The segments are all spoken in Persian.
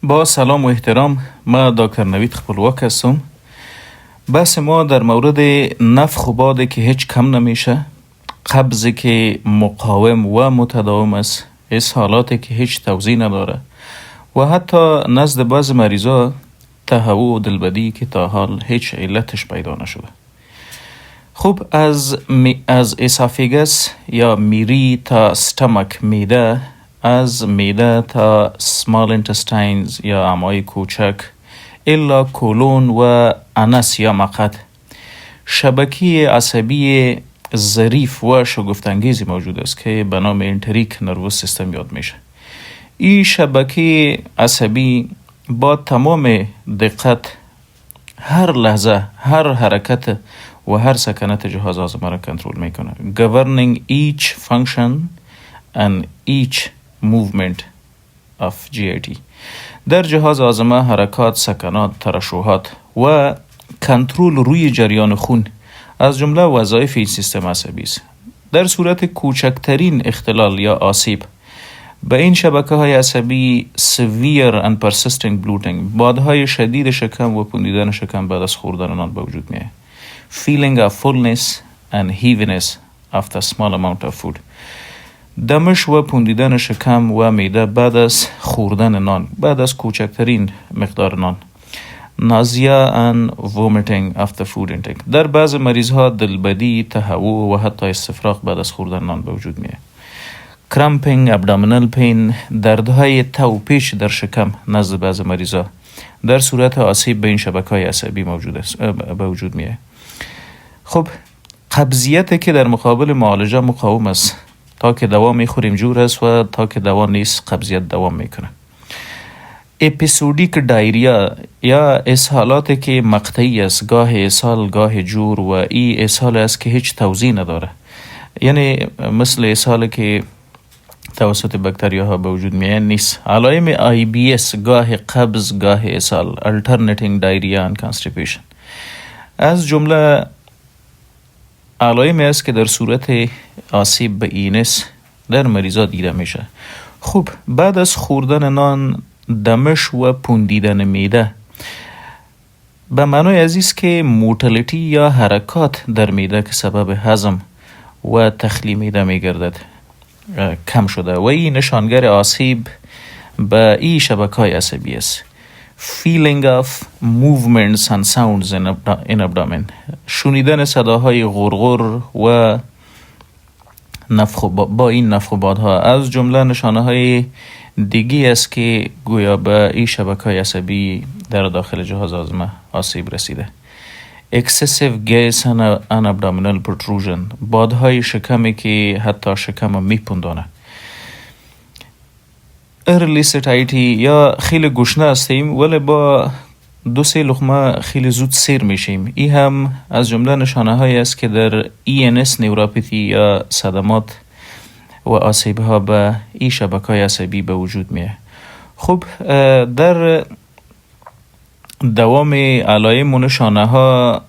با سلام و احترام، ما دکتر نوید خپلواک هستم. بحث ما در مورد نفخ و باده که هیچ کم نمیشه، قبضی که مقاوم و متداوم است، اسهالاتی که هیچ توضیح نداره و حتی نزد بعض مریضا تهوع و دلبدی که تا حال هیچ علتش پیدا نشده. خب از اسافیگس یا میری تا ستمک میده، از میده تا سمال انتستاینز یا امعای کوچک الا کولون و انس یا مقعد، شبکه عصبی ظریف و شگفت‌انگیزی موجود است که به نام انتریک نروس سیستم یاد میشه. این شبکه عصبی با تمام دقت هر لحظه، هر حرکت و هر سکنت جهاز هاضمه را کنترل میکنه. Governing each function and each movement of GIT. در جهاز هاضمه حرکات، سکنات، ترشحات و کنترل روی جریان خون از جمله وظایف این سیستم عصبی است. در صورت کوچکترین اختلال یا آسیب به این شبکه های عصبی severe and persistent bloating، بادهای شدید شکم و پوندیدن شکم بعد از خوردن نان به وجود میاد. Feeling of fullness and heaviness after small amount of food، دمش و پوندیدن شکم و معده بعد از خوردن نان، بعد از کوچکترین مقدار نان. nausea and vomiting after food intake، در بعض مریض ها دلبدی، تهوع و حتی استفراغ بعد از خوردن نان به وجود میاد. cramping abdominal pain، دردهای تو پیش در شکم نزد بعض مریضا در صورت آسیب به این شبکه‌های عصبی موجود است، به وجود میاد. خب قبضیت که در مقابل معالجه مقاوم است، تا که دوا میخوریم جور است و تا که دوا نیست قبضیت دوام میکنه. اپیزودیک دایریا یا اسهالاتی که مقطعی است، گاه اسهال گاه جور و این اسهال است که هیچ توضیح نداره، یعنی مثل اسهالی که توسط باکتریاها به وجود میاد نیست. علائم IBS گاه قبض گاه اسهال، alternating diarrhea and constipation، از جمله علائمی است که در صورت آسیب به اینس در مریضا دیده میشه. خب بعد از خوردن نان دمش و پوندیدن معده به معنای عزیز که موتیلیتی یا حرکات در معده که سبب هضم و تخلیه معده میگردد کم شده و این نشانگر آسیب به این شبکه‌های عصبی است. Feeling of movements and sounds in abdomen، شنیدن صداهای غرغر و با این نفخ و بادها از جمله نشانه های دیگی است که گویا به این شبکه‌های عصبی در داخل جهاز هاضمه آسیب رسیده. Excessive gas and abdominal protrusion، بادهای شکمی که حتی شکم میپندانه. early satiety، یا خیلی گشنه هستیم ولی با 2-3 لقمه خیلی زود سیر میشیم. این هم از جمله نشانه هایی است که در ENS نیوروپاتی یا صدمات و آسیب ها به این شبکه عصبی به وجود میاد. خب در دوام علائم و نشانه ها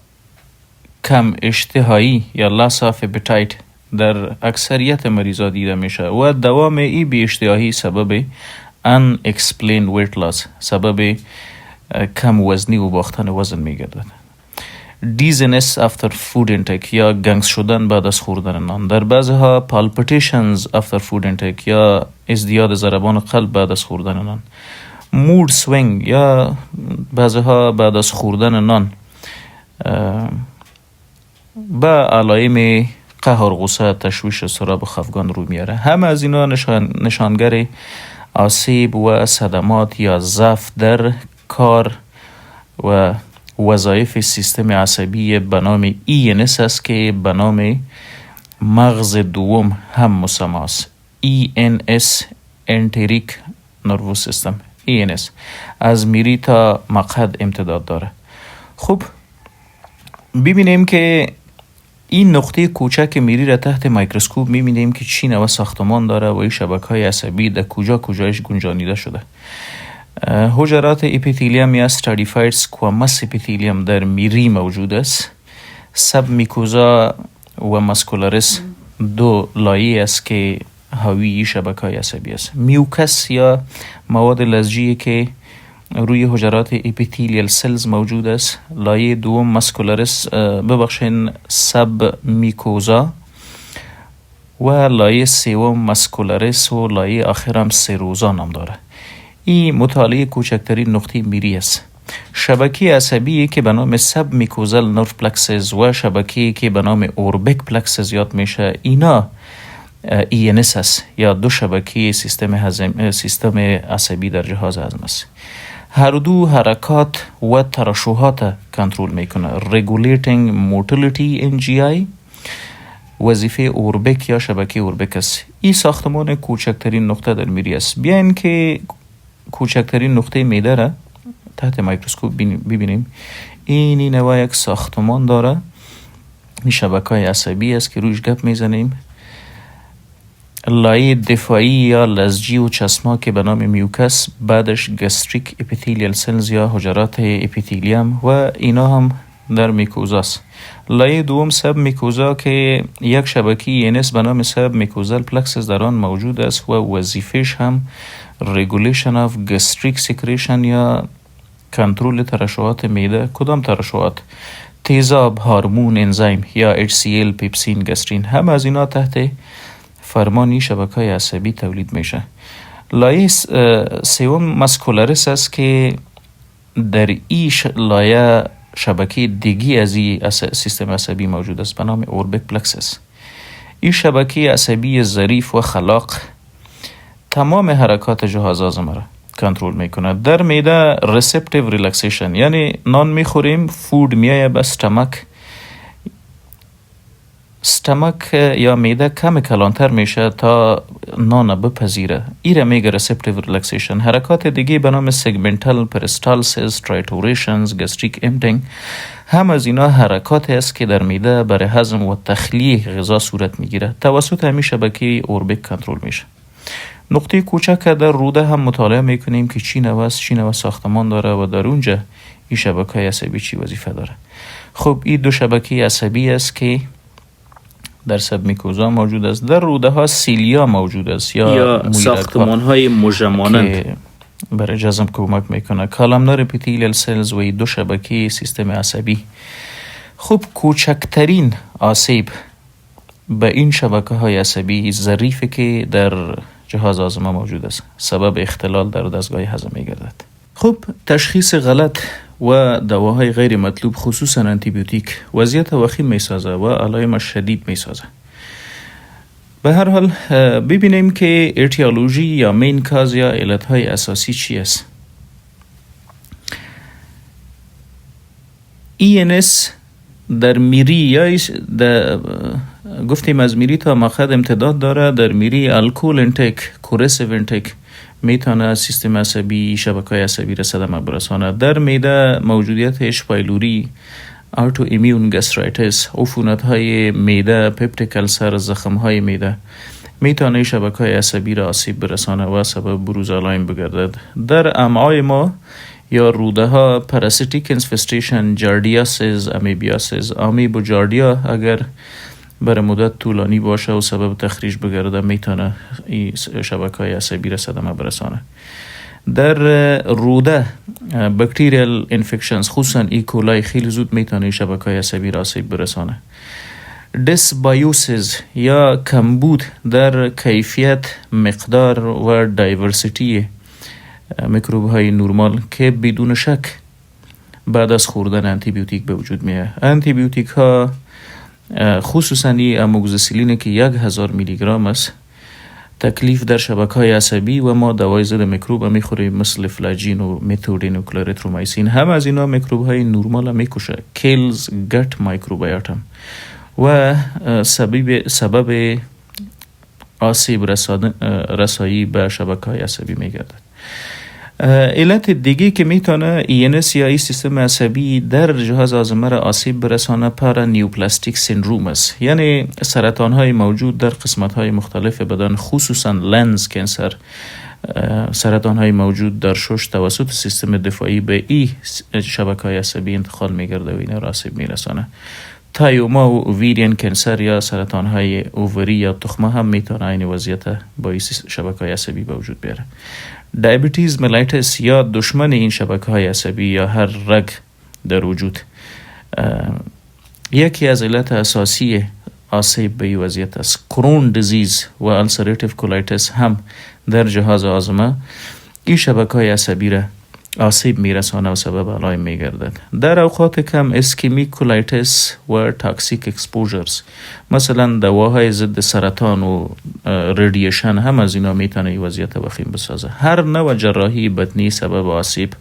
کم اشتهایی یا loss of appetite در اکثریت مریضا دیده میشه و دوام ای بی اشتهایی سبب unexplained weight loss، سبب کم وزنی و باختن وزن میگردد. dizziness after food intake، یا گنگس شدن بعد از خوردن نان، در بعضها palpitations after food intake، یا ازدیاد ضربان قلب بعد از خوردن نان. mood swing، یا بعضها بعد از خوردن نان با علائم قهر، غصه، تشویش، اضطراب و خفگان رو میاره. همه از اینا نشانگر آسیب و صدمات یا ضعف در کار و وظایف سیستم عصبی به نام ENS است که به نام مغز دوم هم مسمى است. ENS Enteric Nervous System، ENS از میری تا مقعد امتداد داره. خب ببینیم که این نقطه کوچک میری را تحت میکروسکوپ میبینیم که چی نوع ساختمان داره و این شبکه‌های عصبی در کجایش گنجانیده شده. حجرات اپیتیلیم یا استراتیفاید سکواموس اپیتیلیم در میری موجود است. سب میکوزا و ماسکولارس دو لایه است که حاوی شبکه‌های عصبی است. میوکس یا مواد لزجی که روی حجرات اپیتیلیال سلز موجود است. لایه دوم مسکولارس سب میکوزا و لایه سوم مسکولارس و لایه آخرم سروزا نام داره. این مطالعه کوچکترین نقطه میری است. شبکه عصبی که به نام سب میکوزال نرو پلکسز و شبکه که به نام اوربیک پلکسز یاد میشه، اینا ENS است یا دو شبکه سیستم عصبی در جهاز هضم است. هر دو حرکات و ترشحات کنترل میکنه. Regulating motility NGI وظیفه اوربیک یا شبکه اوربیک است. این ساختمان کوچکترین نقطه در میری است. بیاین که کوچکترین نقطه میده را تحت میکروسکوپ ببینیم. این نوع یک ساختمان داره. این شبکه عصبی است که روش گپ میزنیم. لایه دفاعی یا لزجی و چسماک به نام میوکس، بعدش گستریک اپیتیلیال سلز یا حجرات اپیتیلیم و اینا هم در میکوزاست. لایه دوم سب میکوزا که یک شبکه ENS به نام سب میکوزال پلکسز در آن موجود است و وظیفش هم ریگولیشن آف گستریک سیکریشن یا کنترل ترشحات معده. کدام ترشحات؟ تیزاب، هورمون، انزیم یا HCl، پپسین، گسترین، هم از اینا تحت فرمانی شبکه عصبی تولید میشه. لایه سوم مسکولارس است که در این لایه شبکه دیگی از این سیستم عصبی موجود است به نام اوربیک پلکسس. این شبکه عصبی ظریف و خلاق تمام حرکات جهاز هضم را کنترل میکنه. در معده ریسپتیو ریلکسیشن، یعنی نان میخوریم، فود میایه به استمک یا معده کم کلانتر میشه تا نان بپذیره. ایره میگه ریسپتیو ریلکسیشن. حرکات دیگه به نام سگمنتال پریستالسیس، ترایتوریشنز، گستریک امپتینگ، هم از اینا حرکات است که در معده برای هضم و تخلیه غذا صورت میگیره. توسط همین شبکه اوربیک کنترل میشه. نقطه کوچک در روده هم مطالعه میکنیم که چی نوع ساختمان داره و در اونجا این شبکه عصبی چی وظیفه داره. خب این دو شبکه عصبی است که در سب میکوزا موجود است. در روده ها سیلیا موجود است یا ساختمان های مژه‌مانند برای جذب کمک میکنه. کالامنار اپیتیلیال سلز و دو شبکه سیستم عصبی. خب کوچکترین آسیب به این شبکه های عصبی ظریفی که در جهاز هضم موجود است سبب اختلال در دستگاه هضم میگردد. خب تشخیص غلط و دواهای غیر مطلوب خصوصا انتیبیوتیک وضعیت وخیم میسازه و علائم شدید میسازه. به هر حال ببینیم که ارتیالوژی یا مین کاز یا علتهای اساسی چی است. ENS در میری یا گفتیم از میری تا مخد امتداد داره. در میری الکل انتک، کورسیو انتک میتونه سیستم عصبی شبکه عصبی را صدمه برسانه. در معده موجودیت اچ پایلوری، آرتو ایمیون گسترایتس، عفونت های معده، پپتیک ألسر، زخم های معده میتونه شبکه عصبی را آسیب برسانه و سبب بروز علائم بگردد. در امعای ما یا روده ها پاراسیتیک انفستیشن، جاردیاسیس، امیبیاسیس، امیب و جاردیا اگر برای مدت طولانی باشه و سبب تخریج بگرده میتونه این شبکه عصبی را صدمه برسانه. در روده بکتریال انفکشنز خصوصا ایکولای خیلی زود میتونه شبکه عصبی را آسیب برسانه. دیسبایوسیس یا کمبود در کیفیت، مقدار و دایورسیتی میکروب های نورمال که بدون شک بعد از خوردن انتیبیوتیک به وجود میاد. انتیبیوتیک ها خصوصا اموکسیسیلین که 1000 میلی گرم است تکلیف در شبکه های عصبی و ما دوای ضد میکروب میخوریم مثل فلاجین و متودین و کلوریترومایسین. هم از اینا میکروب های نورمال میکشه. کیلز گت مایکروبیوتم و سبب آسیب رسایی به شبکه های عصبی میگردد. علت دیگه که میتونه ENS یا این سیستم عصبی در جهاز هاضمه را آسیب برسانه پارانیوپلاستیک سندروم است، یعنی سرطان های موجود در قسمت های مختلف بدن خصوصا لنز کنسر، سرطان های موجود در شش توسط سیستم دفاعی به این شبکه عصبی انتقال میگرده و این را آسیب میرسانه. تایوما و اوویرین کنسر یا سرطان های اووری یا تخمه هم میتونه این وضعیت با این شبکه عصبی به وجود بیاره. دیابتیز ملایتس یا دشمن این شبکه های عصبی یا هر رگ در وجود، یکی از علت اساسی آسیب به این وضعیت است. کرون دیزیز و السراتیو کولایتس هم در جهاز هاضمه این شبکه های عصبی را آسیب میرسانه و سبب علائم میگردد. در اوقات کم اسکیمیک کولایتس و تاکسیک اکسپوژرز، مثلا دواهای ضد سرطان و رادییشن هم از اینا میتونه این وضعیت وخیم بسازه. هر نوع جراحی بطنی سبب آسیب